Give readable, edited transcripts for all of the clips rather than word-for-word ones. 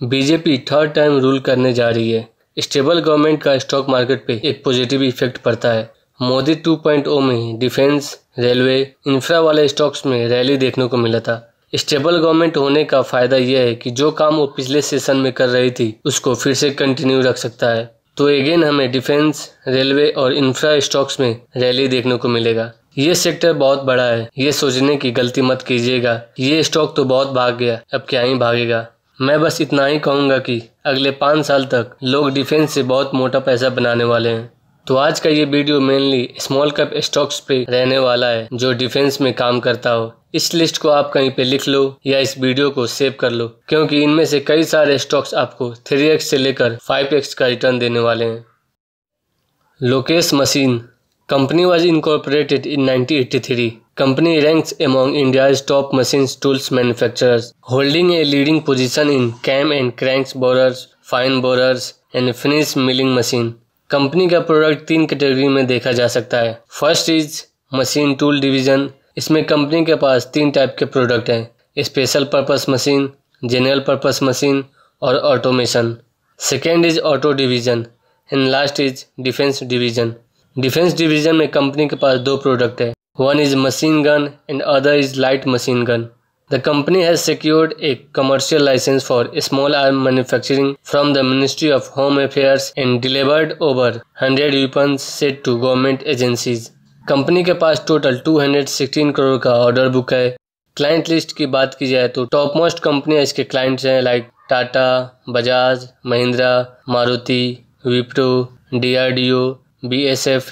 BJP third time rule करने जा रही है। स्टेबल गवर्नमेंट का स्टॉक मार्केट पे एक पॉजिटिव इफेक्ट पड़ता है। मोदी 2.0 में डिफेंस, रेलवे, इंफ्रा वाले स्टॉक्स में रैली देखने को मिला था। स्टेबल गवर्नमेंट होने का फायदा यह है कि जो काम वो पिछले सेशन में कर रही थी उसको फिर से कंटिन्यू रख सकता है। तो अगेन हमें डिफेंस, रेलवे और इंफ्रा स्टॉक्स में रैली देखने को मिलेगा। ये सेक्टर बहुत बड़ा है, ये सोचने की गलती मत कीजिएगा ये स्टॉक तो बहुत भाग गया, अब क्या ही भागेगा। मैं बस इतना ही कहूँगा कि अगले 5 साल तक लोग डिफेंस से बहुत मोटा पैसा बनाने वाले हैं। तो आज का ये video mainly small cap stocks पे रहने वाला है जो डिफेंस में काम करता हो। इस लिस्ट को आप कहीं पे लिख लो या इस वीडियो को सेव कर लो, क्योंकि इनमें से कई सारे स्टॉक्स आपको 3x से लेकर 5x का रिटर्न देने वाले हैं। Lokesh machine company was incorporated in 1983. Company ranks among India's top machines tools manufacturers, holding a leading position in cam and cranks borers, fine borers and finish milling machine. Company का product 3 category में देखा जा सकता है। First is machine tool division. इसमें company के पास 3 type के प्रोडक्ट हैं, special purpose machine, general purpose machine और automation. Second is auto division and last is defence division. Defence division में कंपनी के पास 2 प्रोडक्ट है, one is machine gun and other is light machine gun. The company has secured a commercial licence for small arm manufacturing from the ministry of home affairs and delivered over 100 weapons set to government agencies. Company के पास total 216 crore का order book है। Client list की बात की जाए तो top most कंपनियां इसके क्लाइंट्स हैं like Tata, Bajaj, Mahindra, Maruti, Wipro, DRDO, BSF।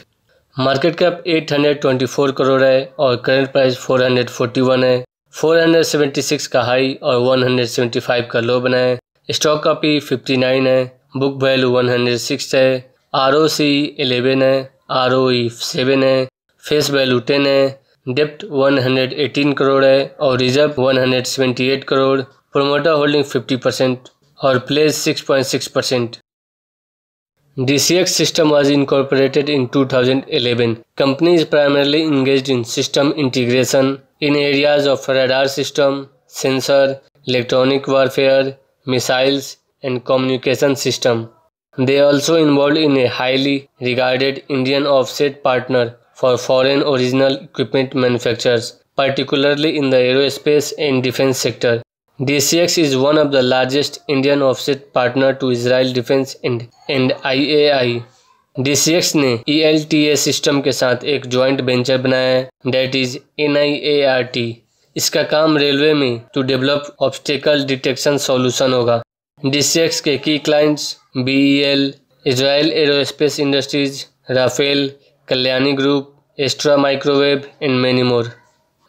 Market cap 824 crore है और करंट प्राइस 441 है। 476 का हाई और 175 का लो बना है। स्टॉक का P 59 है, बुक वैल्यू 106 है, ROC 11 है, ROE 7 है, फेस वैल्यू 10 है, डेप्ट 118 करोड़ है और रिजर्व 178 करोड़। प्रोमोटर होल्डिंग 50% और pledge 6.6%। DCX system was incorporated in 2011. Company is primarily engaged in system integration in areas of radar system, sensor, electronic warfare, missiles, and communication system. They also involved in a highly regarded Indian offset partner for foreign original equipment manufacturers, particularly in the aerospace and defense sector. DCX is one of the largest Indian offset partner to Israel Defense and IAI. DCX ने ELTA system के साथ एक joint venture बनाया है, date is NIART। इसका काम railway में to develop obstacle detection solution होगा। DCX के की clients BEL, Israel Aerospace Industries, Rafael, Kalyani group, Astra Microwave and many more.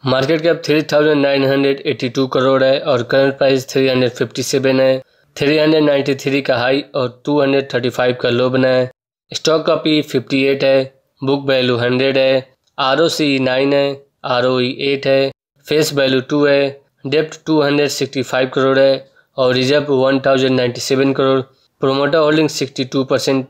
Market cap 3982 crore है और करंट प्राइस 357 है। 393 का हाई और 235 का लो बना है। स्टॉक का P 58 है, बुक वैल्यू 100 है, ROC 9 है, ROE 8 है, फेस वैल्यू 2 है, डेप्ट 265 करोड़ है और reserve 1097 crore. Promoter holding 62%।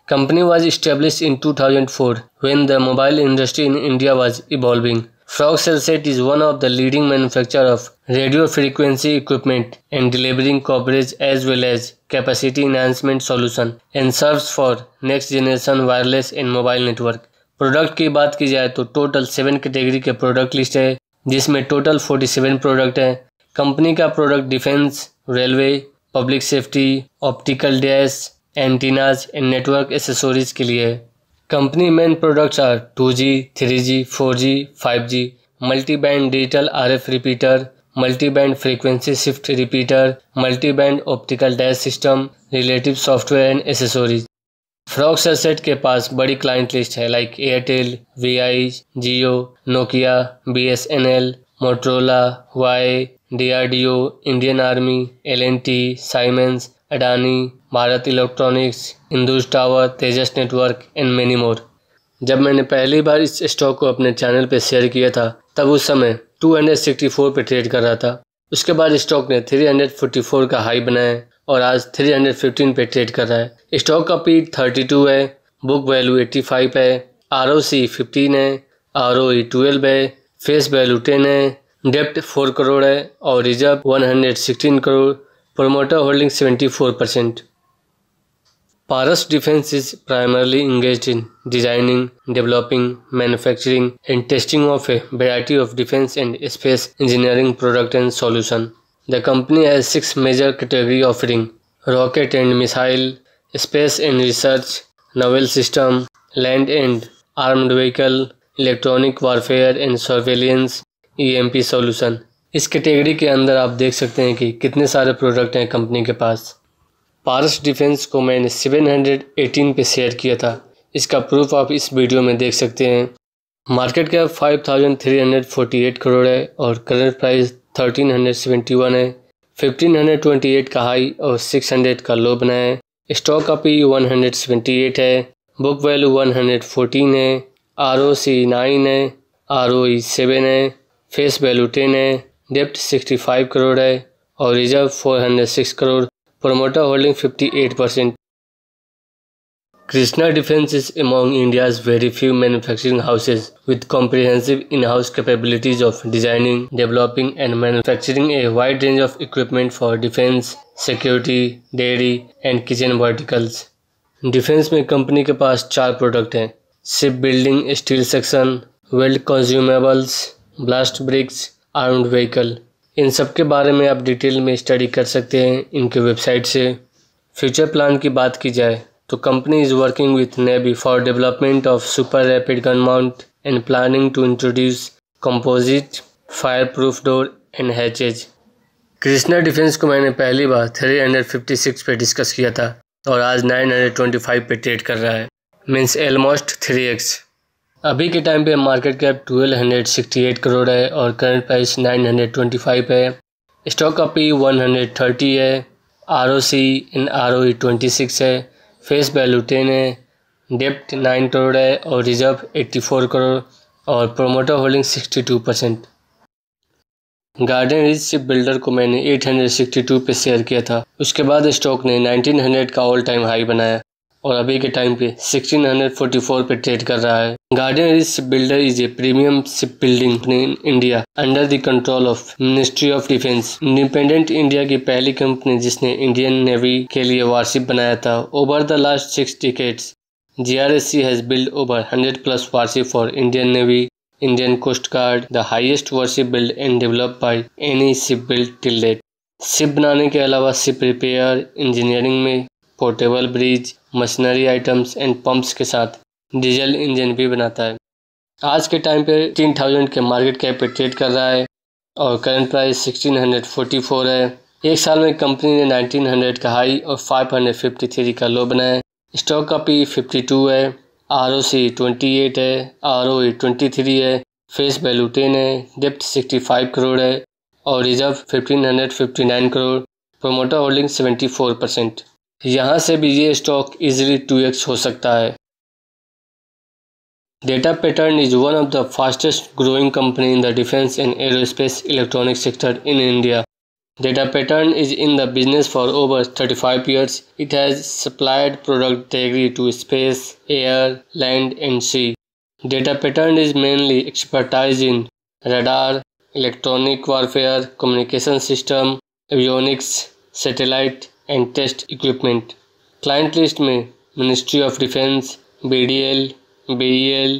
Company was established in 2004 when the mobile industry in India was evolving. Frog Cellset is one of the leading manufacturers of radio frequency equipment and delivering coverage as well as capacity enhancement solution and serves for next generation wireless and mobile network. Product की बात की जाए तो total 7 category के product list है, जिसमें total 47 product हैं। Company का product defence, railway, public safety, optical dash, antennas and network accessories के लिए है। Company main products are 2G, 3G, 4G, 5G, multi band digital RF repeater, multi band frequency shift repeater, multi band optical dash system, relative software and accessories. Frog Cellsat के पास बड़ी client list है like Airtel, VI, Jio, Nokia, BSNL, Motorola, वाई, DRDO, Indian army, L&T, Siemens, Adani, Bharat electronics, Indus tower, Tejas network and many more. जब मैंने पहली बार इस stock को अपने चैनल पे शेयर किया था तब उस समय 264 पे ट्रेड कर रहा था। उसके बाद स्टॉक ने 344 का हाई बनाया और आज 315 पे ट्रेड कर रहा है। स्टॉक का P 32 है, बुक वैल्यू 85 है, ROC 15 है, ROE 12 है, फेस वैल्यू 10 है, डेप्ट 4 करोड़ है और reserve 116 crore, promoter holding 74%। Paras defence is primarily engaged in designing, developing, manufacturing and testing of a variety of defense and space engineering product and solution. The company has 6 major category offering: rocket and missile, space and research, naval system, land and armed vehicle, electronic warfare and surveillance, EMP solution। इस category के अंदर आप देख सकते हैं कि कितने सारे प्रोडक्ट हैं कंपनी के पास। पारस डिफेंस को मैंने 718 पे शेयर किया था, इसका प्रूफ आप इस वीडियो में देख सकते हैं। मार्केट कैप 5348 करोड़ है और करंट प्राइस 1371 है। 1528 का हाई और 600 का लो बना है। स्टॉक का पी 178 है, बुक वैल्यू 114 है, ROC 9 है, ROE 7 है, फेस वैल्यू 10 है, डेप्ट 65 करोड़ है और reserve 406 crore, promoter holding 58%. Krishna Defence is among India's very few manufacturing houses with comprehensive in-house capabilities of designing, developing and manufacturing a wide range of equipment for defense, security, dairy and kitchen verticals. Defence में company के पास 4 product हैं: ship building, steel section, weld consumables, blast bricks, armed vehicle. इन सब के बारे में आप डिटेल में स्टडी कर सकते हैं इनके वेबसाइट से। फ्यूचर प्लान की बात की जाए तो company is working with navy for development of super rapid gun mount and planning to introduce composite fire proof door and hatches. Krishna defence को मैंने पहली बार 356 पे डिस्कस किया था और आज 925 पे ट्रेड कर रहा है, मीन्स ऑलमोस्ट 3x। अभी के टाइम पे मार्केट कैप 1268 करोड़ है और करंट प्राइस 925 है। स्टॉक का पी 130 है, ROC एंड ROE 26 है, फेस वैल्यू 10 है, डेप्ट 9 करोड़ है और रिजर्व 84 करोड़ और promoter holding 62%। Garden rich ship builder को मैंने 862 पे शेयर किया था, उसके बाद स्टॉक ने 1900 का ऑल टाइम हाई बनाया और अभी के टाइम पे 1644 पे ट्रेड कर रहा है। Garden rich ship builder is a premium ship building company in India under the control of ministry of defence. Independent India की पहली कंपनी जिसने इंडियन नेवी के लिए वारशिप बनाया था। Over the last 6 decades, GRSC has built over 100+ warship for Indian Navy, Indian Coast Guard, the highest warship built and developed by any ship built till date। Ship बनाने के अलावा ship repair, engineering में portable bridge, machinery items and pumps के साथ diesel engine भी बनाता है। आज के टाइम पे 3000 के मार्केट कैप पे ट्रेड कर रहा है और करंट प्राइस 1644 है। एक साल में कंपनी ने 1900 का हाई और 553 का लो बनाया है। स्टॉक का पी 52 है, ROC 28 है, ROE 23 है, फेस वैल्यू 10 है, डेप्ट 65 करोड़ है और रिजर्व 1559 करोड़, प्रोमोटर होल्डिंग 74%। यहाँ से भी ये स्टॉक इजीली 2x हो सकता है। Data Pattern is one of the fastest growing company in the defense and aerospace electronic sector in India. Data Pattern is in the business for over 35 years. It has supplied product category to space, air, land and sea. Data Pattern is mainly expertise in radar, electronic warfare, communication system, avionics, satellite and test equipment। Client list में ministry of defence, BDL, BEL,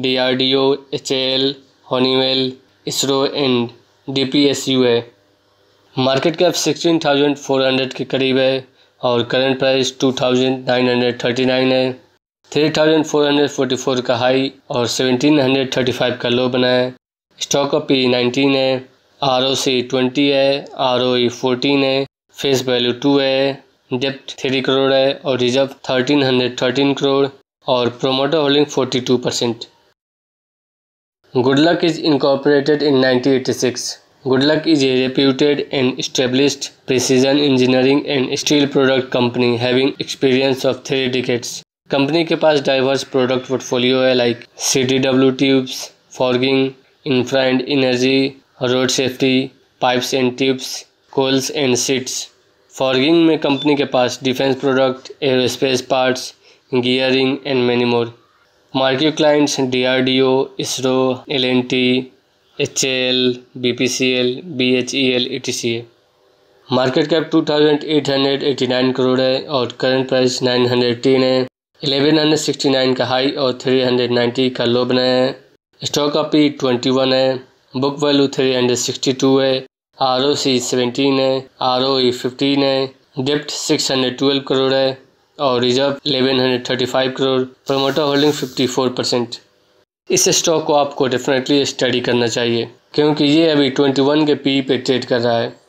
DRDO, HAL, Honeywell, ISRO and DPSU है। Market cap 16,400 के करीब है और current price 2,939 है। 3,444 का high और 1,735 का लो बना है। स्टॉक का पी 19 है, ROC 20 है, ROE 14 है, फेस वैल्यू 2 है, डेप्ट 3 करोड़ है और रिजर्व 1313 करोड़ और promoter holding 42%। Good luck is incorporated in 1986. Goodluck is a reputed and established precision engineering and steel product company having experience of 3 decades. Company के पास डाइवर्स प्रोडक्ट पोर्टफोलियो है like CDW tubes, forging, infra and energy, road safety, pipes and tubes, coils and sheets. Forging में company के पास defence product, aerospace parts, gearing and many more. Market clients DRDO, ISRO, L&T, HAL, BPCL, BHEL etc. Market cap 2889 crore है और current price 910 है। 1169 का high और 390 का लो बनाया है। स्टॉक का P 21 है। बुक वैल्यू 362 है। ROC 17 है। ROE 15 है। डेप्ट 612 करोड़ है और रिजर्व 1135 करोड़। Promoter holding 54%। इस स्टॉक को आपको डेफिनेटली स्टडी करना चाहिए क्योंकि ये अभी 21 के PE पे ट्रेड कर रहा है।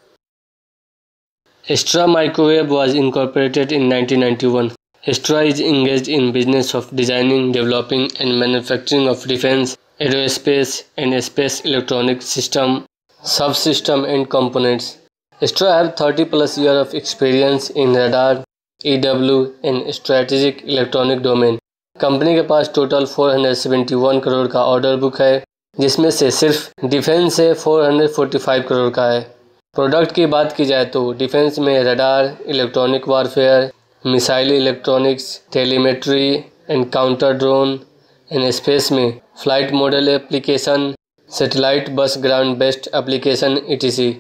Astra Microwave was incorporated in 1991. Astra is engaged in business of designing, developing and manufacturing of defense, aerospace and space electronic system, subsystem and components. Astra have 30 plus years of experience in radar, EW and strategic electronic domain. Company के पास total 471 crore का order book है जिसमें से सिर्फ defence से 445 करोड़ का है। प्रोडक्ट की बात की जाए तो डिफेंस में radar, electronic warfare, missile electronics, telemetry and counter drone, and space में flight model application, satellite bus ground based application etc.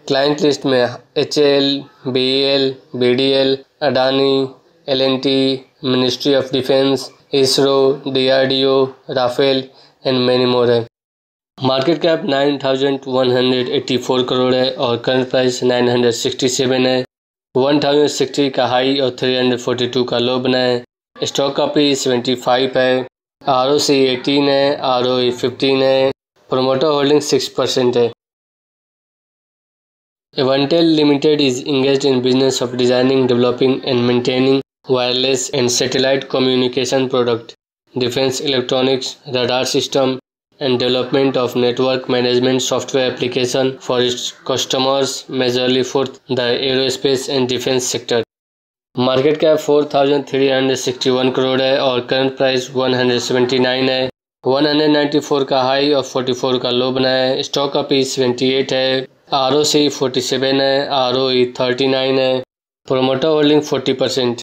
Client list में HAL, BEL, BDL, Adani, L&T, ministry of defence, ISRO, DRDO, Rafael and many more है। Market cap 9184 crore है और current price 967 है। 1060 का high और 342 का लो बना है। स्टॉक का P 75 है। ROC 18 है। ROE 15 है। प्रोमोटर होल्डिंग 6% है। Avantel Limited is engaged in business of designing, developing and maintaining wireless and satellite communication product, defense electronics, radar system and development of network management software application for its customers majorly for the aerospace and defense sector. Market cap 4361 crore है और current price 179 है। 194 का high और 44 का लो बना है। Stock का P 78 है। ROC 47 है। ROE 39 है। Promoter holding 40%।